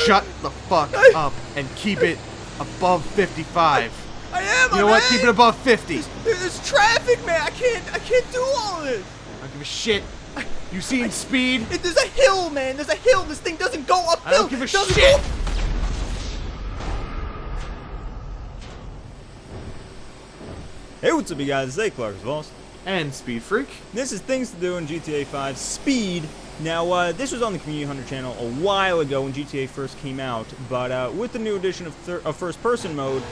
Shut the fuck up and keep it above 55. I am. You know what? Keep it above 50. There's traffic, man. I can't do all of this. I don't give a shit. You seen Speed? There's a hill, man. There's a hill. This thing doesn't go uphill. I don't give a shit. Hey, what's up, you guys? It's aclarkislost. And Speed Freak. This is Things to Do in GTA 5 Speed. Now, this was on the Community Hunter channel a while ago when GTA first came out, but with the new addition of first-person mode,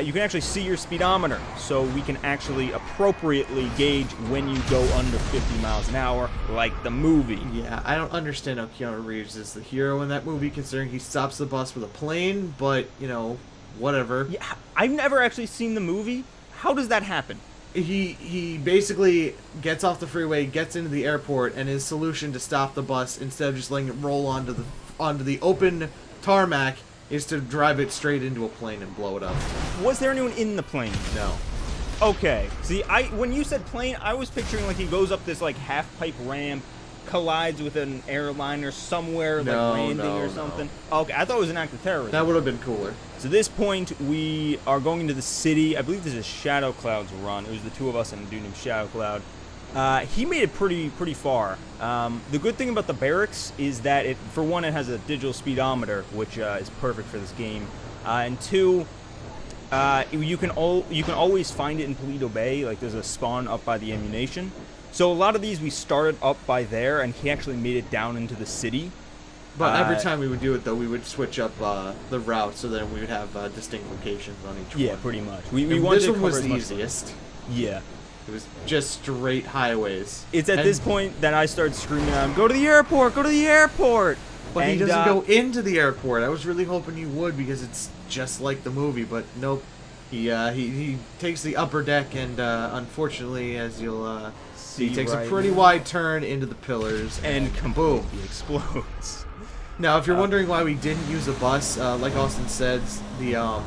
you can actually see your speedometer, so we can actually appropriately gauge when you go under 50 miles an hour, like the movie. Yeah, I don't understand how Keanu Reeves is the hero in that movie, considering he stops the bus with a plane, but, you know, whatever. Yeah, I've never actually seen the movie. How does that happen? He basically gets off the freeway, gets into the airport, and his solution to stop the bus, instead of just letting it roll onto the open tarmac, is to drive it straight into a plane and blow it up. Was there anyone in the plane? No. Okay. See, when you said plane, I was picturing like he goes up this like half-pipe ramp, collides with an airliner somewhere, like landing or something. No. Okay, I thought it was an act of terrorism. That would have been cooler. So at this point, we are going into the city. I believe this is Shadow Cloud's run. It was the two of us and a dude named Shadow Cloud. He made it pretty far. The good thing about the barracks is that it, for one, it has a digital speedometer, which is perfect for this game, and two, you can always find it in Paleto Bay. Like there's a spawn up by the ammunition. So a lot of these we started up by there, and he actually made it down into the city. But every time we would do it, though, we would switch up the route, so then we would have distinct locations on each one. Yeah, pretty much. We wanted this to one cover was as the much easiest. Yeah. It was just straight highways. It's at this point that I started screaming at him, "Go to the airport! Go to the airport!" But he doesn't go into the airport. I was really hoping he would, because it's just like the movie, but nope. He takes the upper deck, and unfortunately, as you'll see, he takes a pretty wide turn into the pillars, and kaboom! He explodes. Now, if you're wondering why we didn't use a bus, like Austin said, the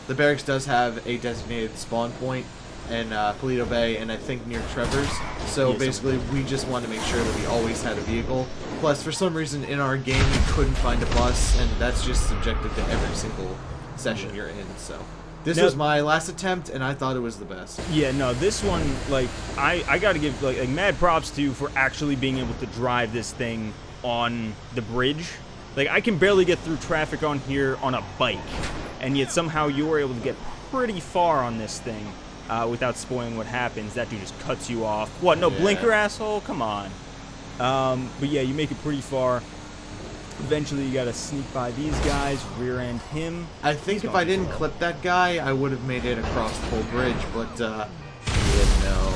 barracks does have a designated spawn point in Paleto Bay, and I think near Trevor's. So basically, we just wanted to make sure that we always had a vehicle. Plus, for some reason in our game, we couldn't find a bus, and that's just subjective to every single session you're in. So this was my last attempt, and I thought it was the best. Yeah, no, this one, like, I gotta give like mad props to you for actually being able to drive this thing on the bridge. Like, I can barely get through traffic on here on a bike, and yet somehow you were able to get pretty far on this thing without spoiling what happens. That dude just cuts you off. What, no blinker, asshole? Come on. But yeah, you make it pretty far. Eventually, you gotta sneak by these guys, rear-end him. I think if I didn't clip that guy, I would have made it across the whole bridge, but, yeah, no.